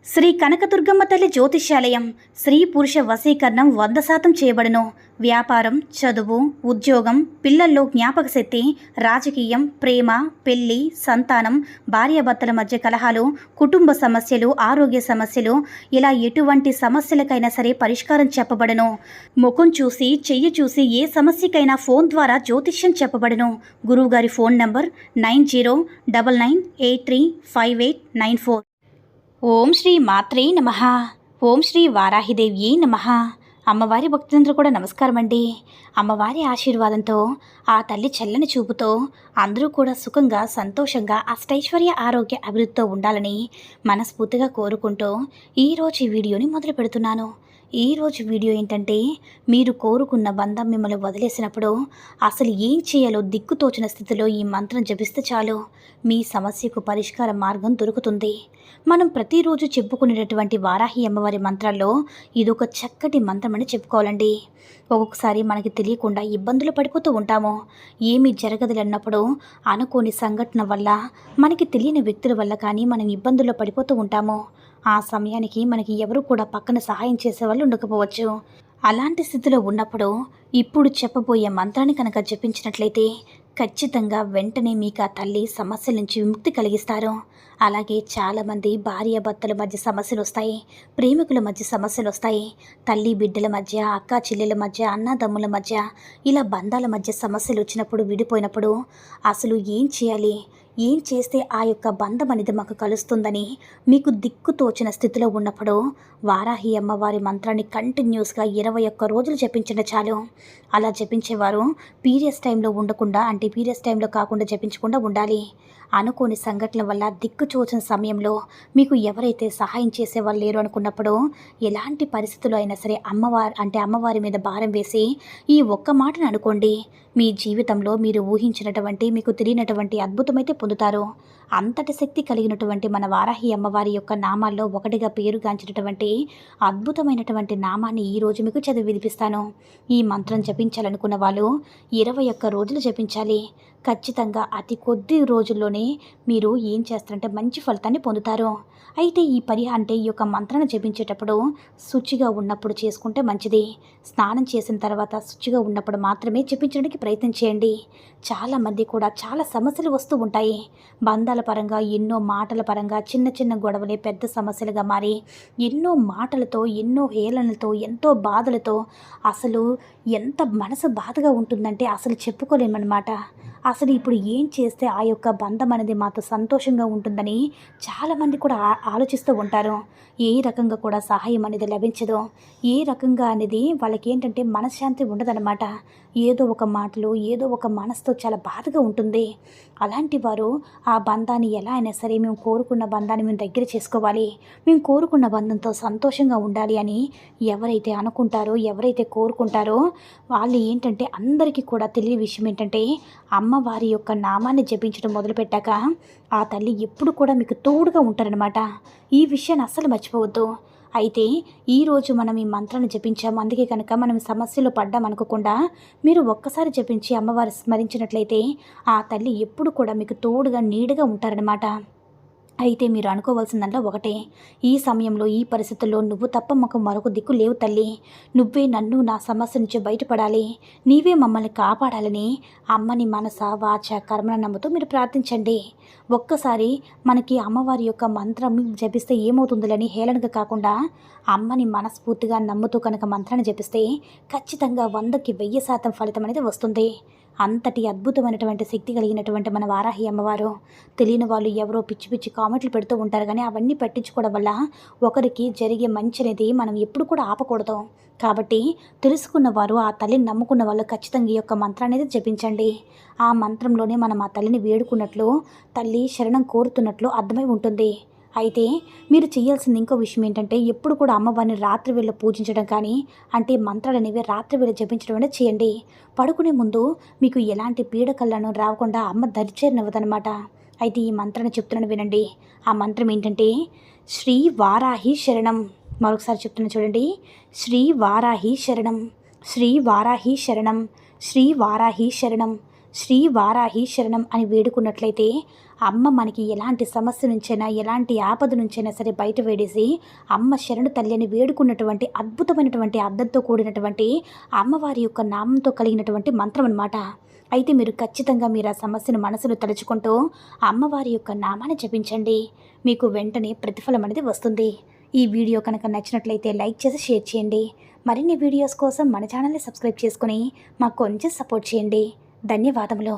శ్రీ కనకదుర్గమ్మ తల్లి జ్యోతిష్యాలయం. స్త్రీ పురుష వశీకరణం 100% చేయబడును. వ్యాపారం, చదువు, ఉద్యోగం, పిల్లల్లో జ్ఞాపక శక్తి, రాజకీయం, ప్రేమ, పెళ్లి, సంతానం, భార్యాభర్తల మధ్య కలహాలు, కుటుంబ సమస్యలు, ఆరోగ్య సమస్యలు, ఇలా ఎటువంటి సమస్యలకైనా సరే పరిష్కారం చెప్పబడును. ముఖం చూసి, చెయ్యి చూసి ఏ సమస్యకైనా ఫోన్ ద్వారా జ్యోతిష్యం చెప్పబడును. గురువుగారి ఫోన్ నంబర్ 9099835894. ఓం శ్రీ మాత్రే నమః. ఓం శ్రీ వారాహిదేవి నమః. అమ్మవారి భక్తులందరూ కూడా నమస్కారం అండి. అమ్మవారి ఆశీర్వాదంతో, ఆ తల్లి చల్లని చూపుతో అందరూ కూడా సుఖంగా, సంతోషంగా, అష్టైశ్వర్య, ఆరోగ్య అభివృద్ధితో ఉండాలని మనస్ఫూర్తిగా కోరుకుంటూ ఈరోజు ఈ వీడియోని మొదలు పెడుతున్నాను. ఈరోజు వీడియో ఏంటంటే, మీరు కోరుకున్న బంధం మిమ్మల్ని వదిలేసినప్పుడు అసలు ఏం చేయాలో దిక్కుతోచిన స్థితిలో ఈ మంత్రం జపిస్తే చాలు మీ సమస్యకు పరిష్కార మార్గం దొరుకుతుంది. మనం ప్రతిరోజు చెప్పుకునేటటువంటి వారాహి అమ్మవారి మంత్రాల్లో ఇదొక చక్కటి మంత్రం అని చెప్పుకోవాలండి. ఒక్కొక్కసారి మనకి తెలియకుండా ఇబ్బందులు పడిపోతూ ఉంటాము. ఏమీ జరగదులన్నప్పుడు అనుకోని సంఘటన వల్ల, మనకి తెలియని వ్యక్తుల వల్ల కానీ మనం ఇబ్బందుల్లో పడిపోతూ ఉంటాము. ఆ సమయానికి మనకి ఎవరు కూడా పక్కన సహాయం చేసేవాళ్ళు ఉండకపోవచ్చు. అలాంటి స్థితిలో ఉన్నప్పుడు ఇప్పుడు చెప్పబోయే మంత్రాన్ని కనుక జపించినట్లయితే ఖచ్చితంగా వెంటనే మీకు ఆ తల్లి సమస్యల నుంచి విముక్తి కలిగిస్తారు. అలాగే చాలామంది భార్యాభర్తల మధ్య సమస్యలు వస్తాయి, ప్రేమికుల మధ్య సమస్యలు వస్తాయి, తల్లి బిడ్డల మధ్య, అక్క చెల్లెల మధ్య, అన్నదమ్ముల మధ్య, ఇలా బంధాల మధ్య సమస్యలు వచ్చినప్పుడు, విడిపోయినప్పుడు అసలు ఏం చేయాలి, ఏం చేస్తే ఆ యొక్క బంధం అనేది మాకు కలుస్తుందని మీకు దిక్కు తోచిన స్థితిలో ఉన్నప్పుడు వారాహి అమ్మవారి మంత్రాన్ని కంటిన్యూస్గా 21 రోజులు జపించండి చాలు. అలా జపించేవారు పీరియడ్స్ టైంలో ఉండకుండా, అంటే పీరియడ్స్ టైంలో కాకుండా జపించకుండా ఉండాలి. అనుకోని సంఘటనల వల్ల దిక్కు తోచిన సమయంలో మీకు ఎవరైతే సహాయం చేసేవాళ్ళు లేరు అనుకున్నప్పుడు ఎలాంటి పరిస్థితుల్లో అయినా సరే అమ్మవారి మీద భారం వేసి ఈ ఒక్క మాటను అనుకోండి. మీ జీవితంలో మీరు ఊహించినటువంటి, మీకు తెలియనటువంటి అద్భుతమైతే పొందుతారు. అంతటి శక్తి కలిగినటువంటి మన వారాహి అమ్మవారి యొక్క నామాల్లో ఒకటిగా పేరుగాంచినటువంటి అద్భుతమైనటువంటి నామాన్ని ఈరోజు మీకు చదివి వినిపిస్తాను. ఈ మంత్రం జపించాలనుకున్న వాళ్ళు 21 రోజులు జపించాలి. ఖచ్చితంగా అతి కొద్ది రోజుల్లోనే మీరు ఏం చేస్తారంటే మంచి ఫలితాన్ని పొందుతారు. అయితే ఈ యొక్క మంత్రాన్ని జపించేటప్పుడు శుచిగా ఉన్నప్పుడు చేసుకుంటే మంచిది. స్నానం చేసిన తర్వాత శుచిగా ఉన్నప్పుడు మాత్రమే జపించడానికి ప్రయత్నం చేయండి. చాలామంది కూడా చాలా సమస్యలు వస్తూ ఉంటాయి. బంధాల పరంగా, ఎన్నో మాటల పరంగా చిన్న చిన్న గొడవలే పెద్ద సమస్యలుగా మారి ఎన్నో మాటలతో, ఎన్నో హేళనలతో, ఎంతో బాధలతో అసలు ఎంత మనసు బాధగా ఉంటుందంటే అసలు చెప్పుకోలేమన్నమాట. అసలు ఇప్పుడు ఏం చేస్తే ఆ యొక్క బంధం అనేది మాతో సంతోషంగా ఉంటుందని చాలామంది కూడా ఆలోచిస్తూ ఉంటారు. ఏ రకంగా కూడా సహాయం అనేది లభించదు, ఏ రకంగా అనేది వాళ్ళకి ఏంటంటే మనశ్శాంతి ఉండదన్నమాట. ఏదో ఒక మాటలు, ఏదో ఒక మనసుతో చాలా బాధగా ఉంటుంది. అలాంటి వారు ఆ బంధాన్ని ఎలా అయినా సరే మేము కోరుకున్న బంధాన్ని మేము దగ్గర చేసుకోవాలి, మేము కోరుకున్న బంధంతో సంతోషంగా ఉండాలి అని ఎవరైతే అనుకుంటారో, ఎవరైతే కోరుకుంటారో వాళ్ళు ఏంటంటే అందరికీ కూడా తెలియని విషయం ఏంటంటే అమ్మవారి యొక్క నామాన్ని జపించడం మొదలుపెట్టాక ఆ తల్లి ఎప్పుడు కూడా మీకు తోడుగా ఉంటారనమాట. ఈ విషయాన్ని అస్సలు మర్చిపోవద్దు. అయితే ఈరోజు మనం ఈ మంత్రాన్ని జపించాము, అందుకే కనుక మనం సమస్యలో పడ్డామనుకోకుండా మీరు ఒక్కసారి జపించి అమ్మవారి స్మరించినట్లయితే ఆ తల్లి ఎప్పుడు కూడా మీకు తోడుగా, నీడగా ఉంటారనమాట. అయితే మీరు అనుకోవాల్సిందంటే ఒకటే, ఈ సమయంలో, ఈ పరిస్థితుల్లో నువ్వు తప్ప మాకు మరొక దిక్కు లేవు తల్లి. నువ్వే నన్ను, నా సమస్య నుంచి బయటపడాలి, నీవే మమ్మల్ని కాపాడాలని అమ్మని మనస, వాచ, కర్మన నమ్ముతూ మీరు ప్రార్థించండి. ఒక్కసారి మనకి అమ్మవారి యొక్క మంత్రం జపిస్తే ఏమవుతుందని హేళనగా కాకుండా అమ్మని మనస్ఫూర్తిగా నమ్ముతూ కనుక మంత్రాన్ని జపిస్తే ఖచ్చితంగా 100కి 1000% ఫలితం అనేది వస్తుంది. అంతటి అద్భుతమైనటువంటి శక్తి కలిగినటువంటి మన వారాహి అమ్మవారు. తెలియని వాళ్ళు ఎవరో పిచ్చి పిచ్చి కామెంట్లు పెడుతూ ఉంటారు, కానీ అవన్నీ పట్టించుకోవడం వల్ల ఒకరికి జరిగే మంచి అనేది మనం ఎప్పుడు కూడా ఆపకూడదు. కాబట్టి తెలుసుకున్న వారు, ఆ తల్లిని నమ్ముకున్న వాళ్ళు ఖచ్చితంగా ఈ యొక్క మంత్రాన్ని అనేది జపించండి. ఆ మంత్రంలోనే మనం ఆ తల్లిని వేడుకున్నట్లు, తల్లి శరణం కోరుతున్నట్లు అర్థమై ఉంటుంది. అయితే మీరు చేయాల్సింది ఇంకో విషయం ఏంటంటే, ఎప్పుడు కూడా అమ్మవారిని రాత్రి వేళ పూజించడం కానీ, అంటే మంత్రాలు అనేవి రాత్రి వేళ జపించడం అనేది చేయండి. పడుకునే ముందు మీకు ఎలాంటి పీడకలను రాకుండా అమ్మ దరిచేరనివ్వదనమాట. అయితే ఈ మంత్రాన్ని చెప్తున్నాను వినండి. ఆ మంత్రం ఏంటంటే, శ్రీ వారాహి శరణం. మరొకసారి చెప్తున్నాను చూడండి. శ్రీ వారాహి శరణం, శ్రీ వారాహి శరణం, శ్రీ వారాహి శరణం, శ్రీ వారాహి శరణం అని వేడుకున్నట్లయితే అమ్మ మనకి ఎలాంటి సమస్య నుంచైనా ఎలాంటి ఆపద నుంచైనా సరే బయట వేడేసి అమ్మ శరణు తల్లి అని వేడుకున్నటువంటి అద్భుతమైనటువంటి అర్థంతో కూడినటువంటి అమ్మవారి యొక్క నామంతో కలిగినటువంటి మంత్రం అన్నమాట. అయితే మీరు ఖచ్చితంగా ఆ సమస్యను మనసులో తలుచుకుంటూ అమ్మవారి యొక్క నామాన్ని జపించండి. మీకు వెంటనే ప్రతిఫలం అనేది వస్తుంది. ఈ వీడియో కనుక నచ్చినట్లయితే లైక్ చేసి షేర్ చేయండి. మరిన్ని వీడియోస్ కోసం మన ఛానల్ని సబ్స్క్రైబ్ చేసుకుని మాకు కొంచెం సపోర్ట్ చేయండి. ధన్యవాదములు.